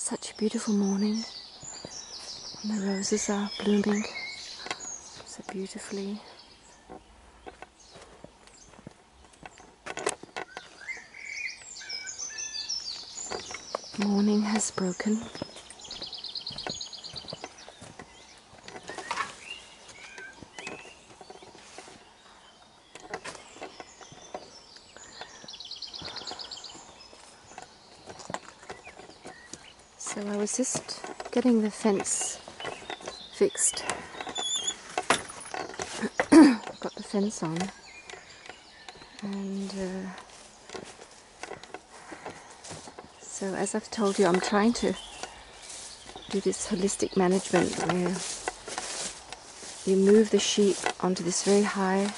Such a beautiful morning, and the roses are blooming so beautifully. Morning has broken. So I was just getting the fence fixed. Got the fence on, and so as I've told you, I'm trying to do this holistic management where you move the sheep onto this very high,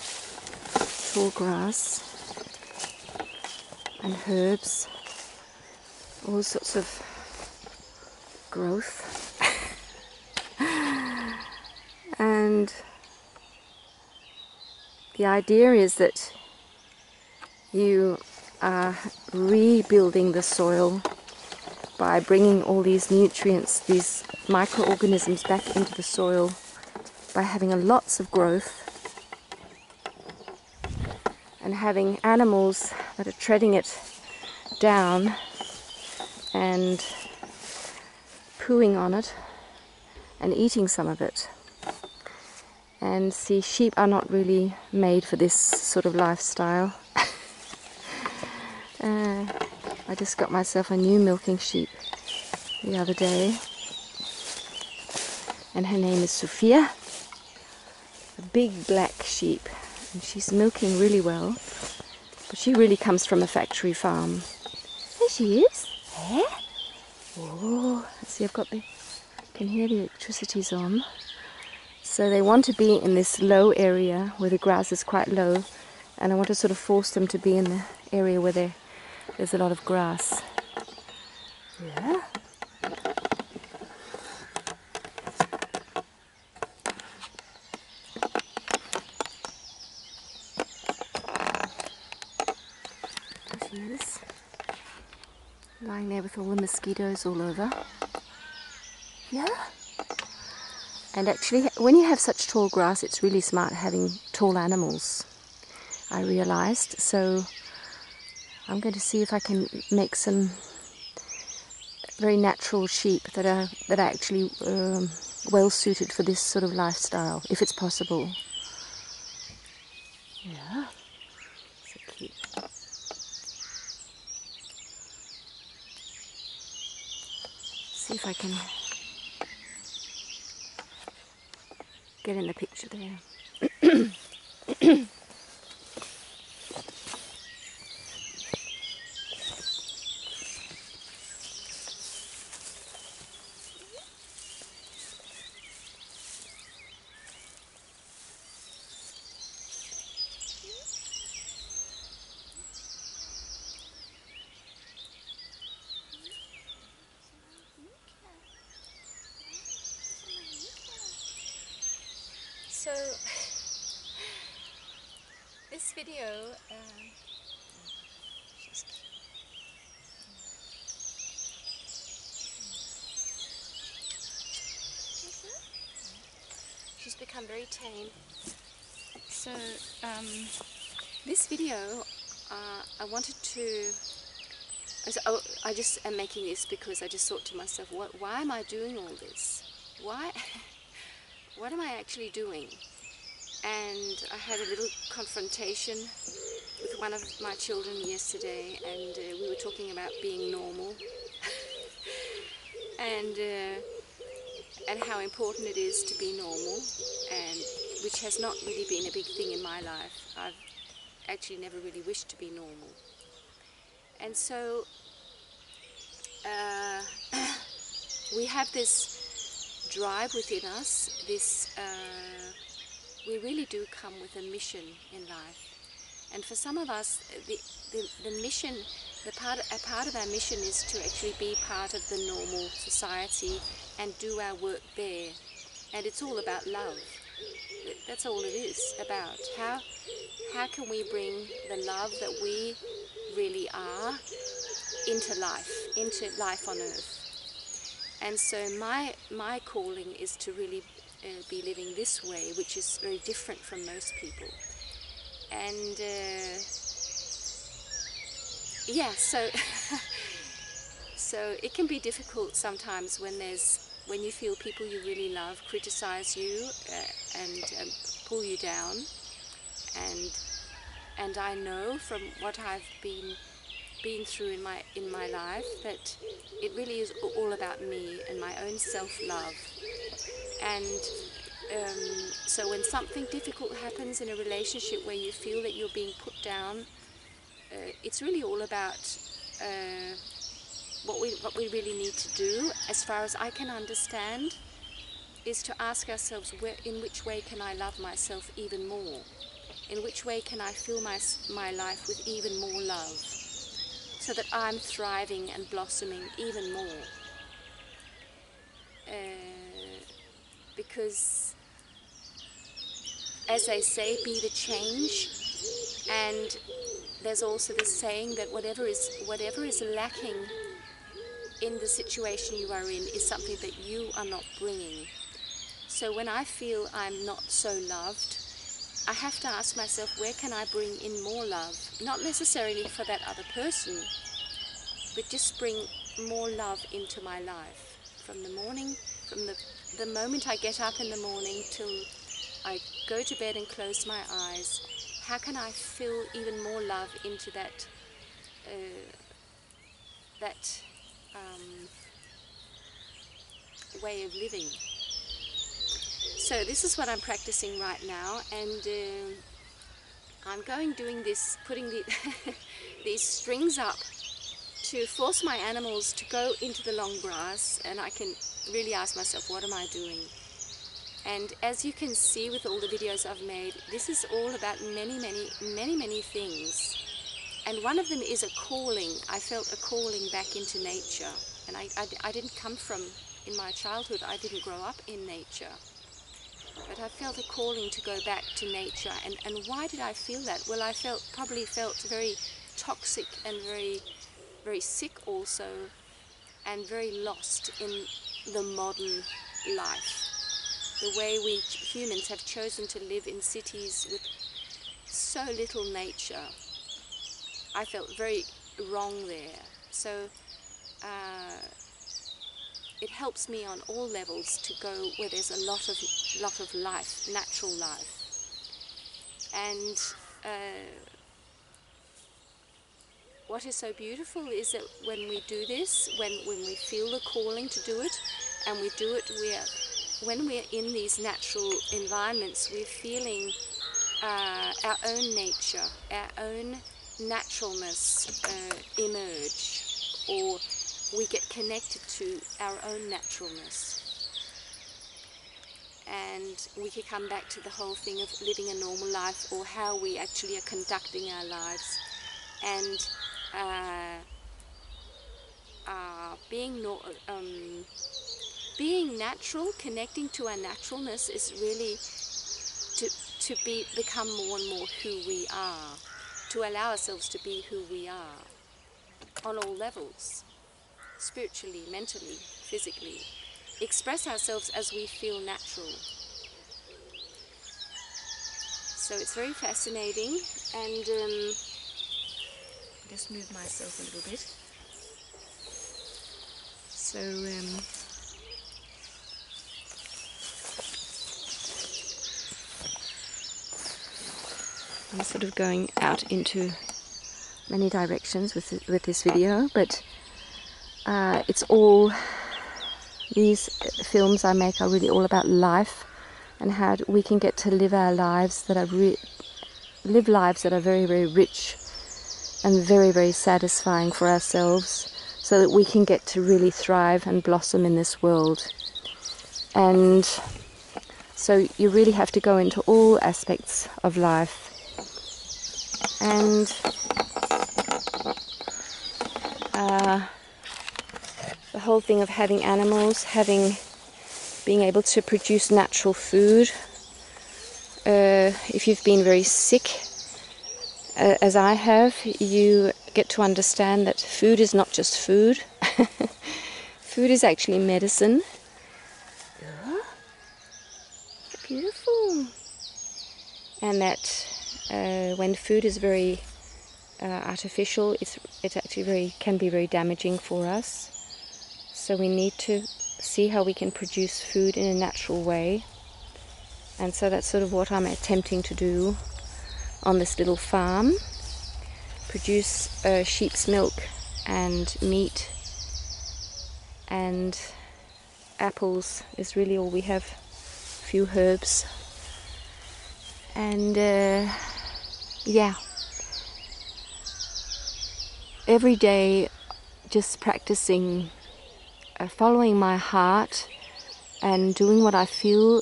tall grass and herbs, all sorts of growth. And the idea is that you are rebuilding the soil by bringing all these nutrients, these microorganisms back into the soil by having lots of growth and having animals that are treading it down and pooing on it and eating some of it. And see, sheep are not really made for this sort of lifestyle. I just got myself a new milking sheep the other day, and her name is Sophia, a big black sheep, and she's milking really well, but she really comes from a factory farm. There she is. There. Oh, see, I've got the, you can hear the electricity's on. So they want to be in this low area where the grass is quite low, and I want to sort of force them to be in the area where there's a lot of grass. Yeah. There she is, lying there with all the mosquitoes all over. Yeah. And actually, when you have such tall grass, it's really smart having tall animals, I realized. So I'm going to see if I can make some very natural sheep that are actually well suited for this sort of lifestyle, if it's possible. Yeah, so cute. See if I can get in the picture there. So, this video, she's become very tame. So, this video, I wanted to, I just am making this because I just thought to myself, why am I doing all this? Why? What am I actually doing? And I had a little confrontation with one of my children yesterday, and we were talking about being normal and how important it is to be normal, and which has not really been a big thing in my life. I've actually never really wished to be normal. And so we have this drive within us, this we really do come with a mission in life. And for some of us, the mission, a part of our mission is to actually be part of the normal society and do our work there. And it's all about love. That's all it is about. How can we bring the love that we really are into life on earth? And so my calling is to really be living this way, which is very different from most people. And yeah, so so it can be difficult sometimes when you feel people you really love criticize you and pull you down. And I know from what I've been through in my life that it really is all about me and my own self-love. And so when something difficult happens in a relationship where you feel that you're being put down, it's really all about what we really need to do, as far as I can understand, is to ask ourselves, in which way can I love myself even more? In which way can I fill my life with even more love, so that I'm thriving and blossoming even more? Because, as they say, be the change. And there's also this saying that whatever is lacking in the situation you are in is something that you are not bringing. So when I feel I'm not so loved, I have to ask myself, where can I bring in more love? Not necessarily for that other person, but just bring more love into my life. From the morning, from the moment I get up in the morning till I go to bed and close my eyes, how can I fill even more love into that way of living? So this is what I'm practicing right now, and I'm doing this, putting these strings up to force my animals to go into the long grass, and I can really ask myself, what am I doing? And as you can see with all the videos I've made, this is all about many things. And one of them is a calling. I felt a calling back into nature. And I didn't come from, in my childhood, I didn't grow up in nature. But I felt a calling to go back to nature. And why did I feel that? Well, I probably felt very toxic and very sick also, and very lost in the modern life. The way we humans have chosen to live in cities with so little nature. I felt very wrong there. So it helps me on all levels to go where there's a lot of life, natural life. And what is so beautiful is that when we do this, when we feel the calling to do it, and we do it when we're in these natural environments, we're feeling our own nature, our own naturalness emerge, or we get connected to our own naturalness. And we can come back to the whole thing of living a normal life, or how we actually are conducting our lives. And being natural, connecting to our naturalness, is really to become more and more who we are, to allow ourselves to be who we are on all levels, spiritually, mentally, physically. Express ourselves as we feel natural. So it's very fascinating, and just move myself a little bit. So I'm sort of going out into many directions with this video, but it's all, these films I make are really all about life, and how we can get to live our lives that are live lives that are very rich and very satisfying for ourselves, so that we can get to really thrive and blossom in this world. And so you really have to go into all aspects of life. And the whole thing of having animals, being able to produce natural food. If you've been very sick, as I have, you get to understand that food is not just food. Food is actually medicine. Yeah. Beautiful. And that when food is very artificial, it's actually can be very damaging for us. So we need to see how we can produce food in a natural way. And so that's sort of what I'm attempting to do on this little farm. Produce sheep's milk and meat, and apples is really all we have. A few herbs. And yeah, every day just practicing following my heart and doing what I feel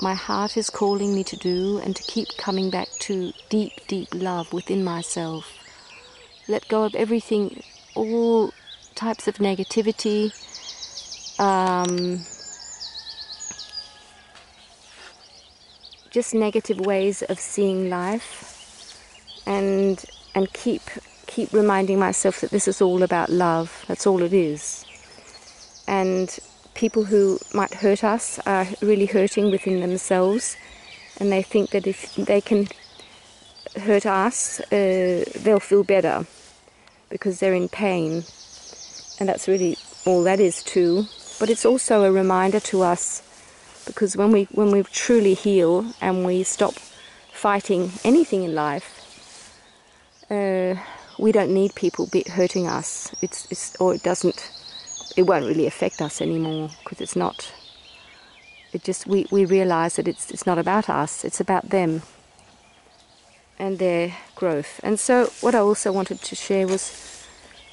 my heart is calling me to do, and to keep coming back to deep, deep love within myself. Let go of everything, all types of negativity, just negative ways of seeing life, and keep reminding myself that this is all about love. That's all it is. And people who might hurt us are really hurting within themselves, and they think that if they can hurt us, they'll feel better because they're in pain. And that's really all that is too. But it's also a reminder to us, because when we truly heal and we stop fighting anything in life, we don't need people hurting us. It won't really affect us anymore, because it's not. It just we realize that it's not about us. It's about them and their growth. And so what I also wanted to share was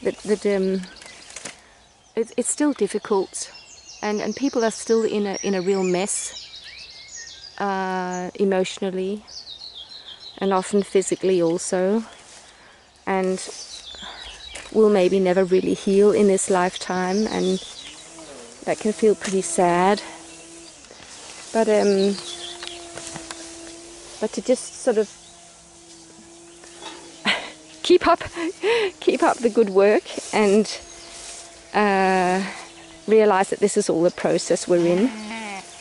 that it's still difficult, and people are still in a real mess, emotionally, and often physically also, and will maybe never really heal in this lifetime, and that can feel pretty sad. But to just sort of keep up the good work, and realize that this is all the process we're in,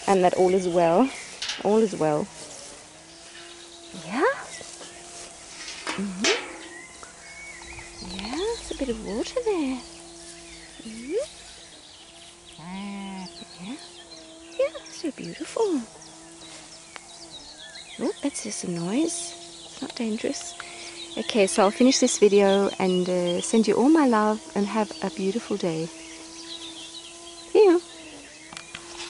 and that all is well. All is well. Yeah. Mm-hmm. Yeah, there's a bit of water there. Mm-hmm. Yeah. Yeah, so beautiful. Oh, that's just a noise. It's not dangerous. Okay, so I'll finish this video and send you all my love, and have a beautiful day.